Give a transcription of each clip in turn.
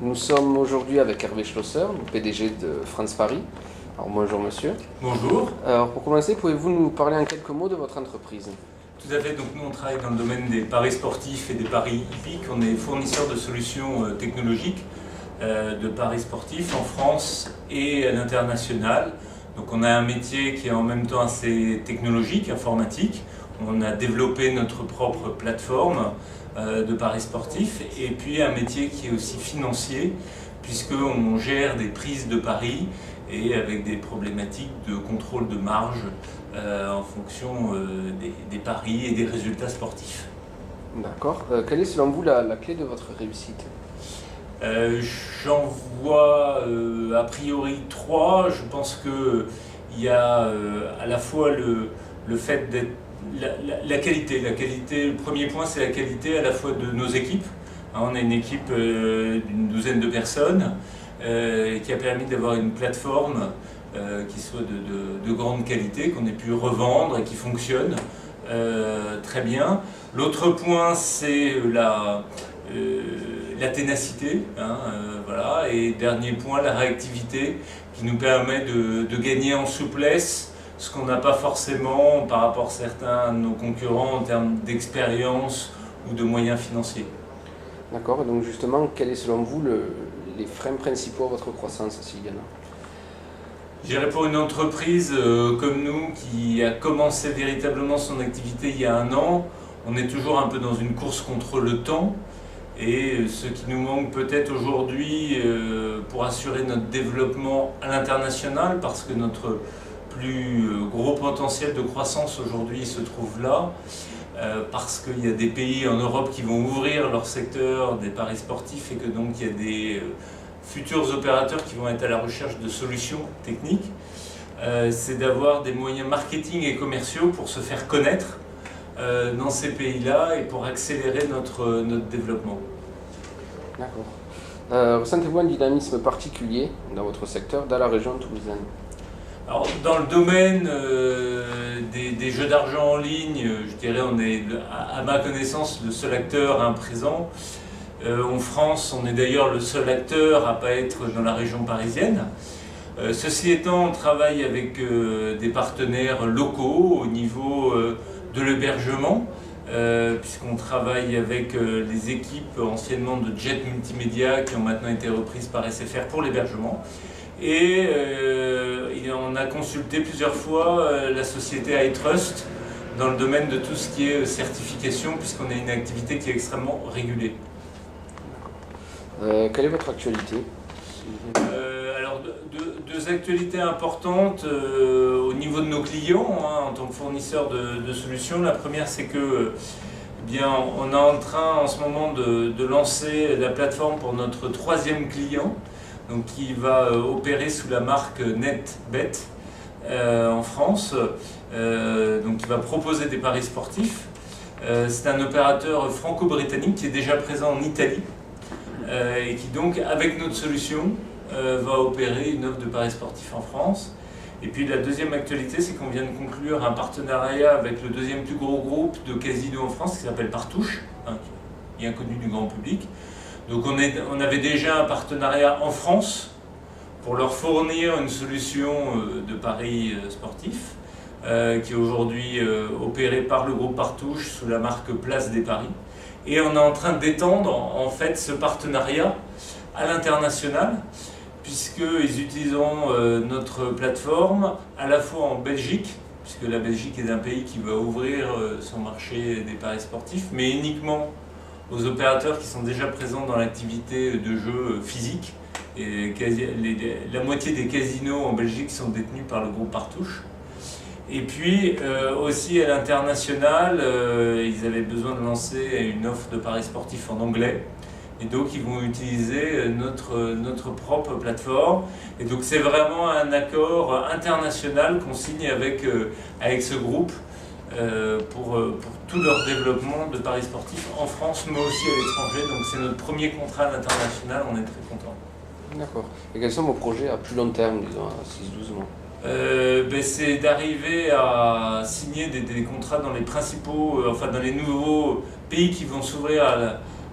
Nous sommes aujourd'hui avec Hervé Schlosser, le PDG de France Paris. Alors bonjour monsieur. Bonjour. Alors pour commencer, pouvez-vous nous parler en quelques mots de votre entreprise? Tout à fait, donc nous on travaille dans le domaine des paris sportifs et des paris hippiques. On est fournisseur de solutions technologiques de paris sportifs en France et à l'international. Donc on a un métier qui est en même temps assez technologique, informatique. On a développé notre propre plateforme de paris sportifs et puis un métier qui est aussi financier puisqu'on gère des prises de paris et avec des problématiques de contrôle de marge en fonction des paris et des résultats sportifs. D'accord. Quelle est selon vous la clé de votre réussite? J'en vois a priori trois. Je pense qu'il y a à la fois le fait d'être la qualité. Le premier point c'est la qualité à la fois de nos équipes. On a une équipe d'une douzaine de personnes qui a permis d'avoir une plateforme qui soit de grande qualité, qu'on ait pu revendre et qui fonctionne très bien. L'autre point c'est la ténacité, voilà. Et dernier point, la réactivité qui nous permet de gagner en souplesse, ce qu'on n'a pas forcément par rapport à certains de nos concurrents en termes d'expérience ou de moyens financiers. D'accord, donc justement, quels est selon vous les freins principaux à votre croissance, s'il y en a? Je dirais pour une entreprise comme nous qui a commencé véritablement son activité il y a 1 an, on est toujours un peu dans une course contre le temps. Et ce qui nous manque peut-être aujourd'hui pour assurer notre développement à l'international, parce que notre plus gros potentiel de croissance aujourd'hui se trouve là, parce qu'il y a des pays en Europe qui vont ouvrir leur secteur des paris sportifs et que donc il y a des futurs opérateurs qui vont être à la recherche de solutions techniques, c'est d'avoir des moyens marketing et commerciaux pour se faire connaître dans ces pays-là et pour accélérer notre développement. D'accord. Ressentez-vous un dynamisme particulier dans votre secteur, dans la région toulousaine? Alors, dans le domaine des jeux d'argent en ligne, je dirais on est, à ma connaissance, le seul acteur présent. En France, on est d'ailleurs le seul acteur à ne pas être dans la région parisienne. Ceci étant, on travaille avec des partenaires locaux au niveau de l'hébergement, puisqu'on travaille avec les équipes anciennement de Jet Multimédia qui ont maintenant été reprises par SFR pour l'hébergement. Et on a consulté plusieurs fois la société iTrust dans le domaine de tout ce qui est certification, puisqu'on a une activité qui est extrêmement régulée. Quelle est votre actualité? Alors, deux actualités importantes au niveau de nos clients en tant que fournisseurs de solutions. La première, c'est que on est en train en ce moment de lancer la plateforme pour notre 3e client, donc qui va opérer sous la marque NetBet en France, donc qui va proposer des paris sportifs. C'est un opérateur franco-britannique qui est déjà présent en Italie et qui donc, avec notre solution, va opérer une offre de paris sportifs en France. Et puis la deuxième actualité, c'est qu'on vient de conclure un partenariat avec le 2e plus gros groupe de casinos en France qui s'appelle Partouche, qui est inconnu du grand public. Donc on avait déjà un partenariat en France pour leur fournir une solution de paris sportifs qui est aujourd'hui opérée par le groupe Partouche sous la marque Place des Paris. Et on est en train d'étendre en fait ce partenariat à l'international, puisqu'ils utiliseront notre plateforme à la fois en Belgique, puisque la Belgique est un pays qui va ouvrir son marché des paris sportifs, mais uniquement aux opérateurs qui sont déjà présents dans l'activité de jeu physique. Et la moitié des casinos en Belgique sont détenus par le groupe Partouche. Et puis aussi à l'international, ils avaient besoin de lancer une offre de paris sportifs en anglais. Et donc ils vont utiliser notre propre plateforme. Et donc c'est vraiment un accord international qu'on signe avec ce groupe pour tout leur développement de paris sportifs en France, mais aussi à l'étranger. Donc c'est notre premier contrat à l'international, on est très contents. D'accord. Et quels sont vos projets à plus long terme, disons à 6-12 mois? C'est d'arriver à signer des contrats dans les principaux, dans les nouveaux pays qui vont s'ouvrir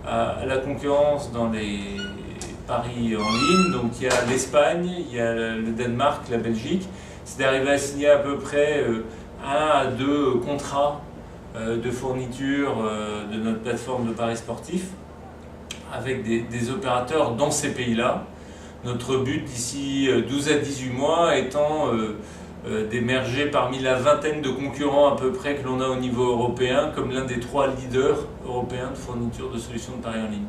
à la concurrence dans les Paris en ligne. Donc il y a l'Espagne, il y a le Danemark, la Belgique. C'est d'arriver à signer à peu près 1 à 2 contrats de fourniture de notre plateforme de paris sportifs avec des opérateurs dans ces pays-là. Notre but d'ici 12 à 18 mois étant d'émerger parmi la vingtaine de concurrents à peu près que l'on a au niveau européen comme l'un des 3 leaders européens de fourniture de solutions de paris en ligne.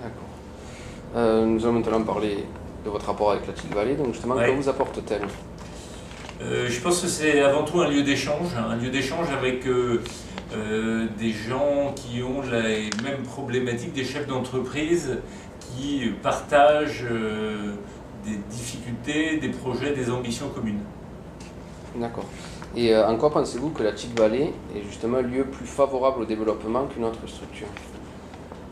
D'accord. Nous allons maintenant parler de votre rapport avec la Teal Valley. Donc justement, que vous apporte-t-elle? Je pense que c'est avant tout un lieu d'échange avec des gens qui ont les mêmes problématiques, des chefs d'entreprise qui partagent des difficultés, des projets, des ambitions communes. D'accord. Et en quoi pensez-vous que la Teal Valley est justement un lieu plus favorable au développement qu'une autre structure?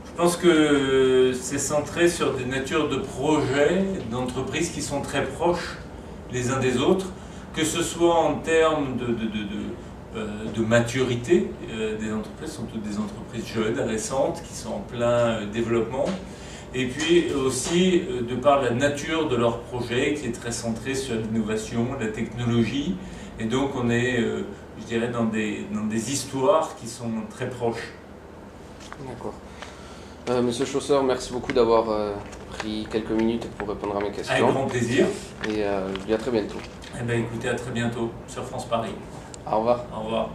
Je pense que c'est centré sur des natures de projets, d'entreprises qui sont très proches les uns des autres, que ce soit en termes de maturité. Des entreprises sont toutes des entreprises jeunes, récentes, qui sont en plein développement. Et puis aussi de par la nature de leur projet qui est très centré sur l'innovation, la technologie. Et donc on est, je dirais, dans des histoires qui sont très proches. D'accord. Monsieur Chausser, merci beaucoup d'avoir pris quelques minutes pour répondre à mes questions. Avec grand plaisir. Et je vous dis à très bientôt. Eh bien écoutez, à très bientôt sur France Paris. Au revoir. Au revoir.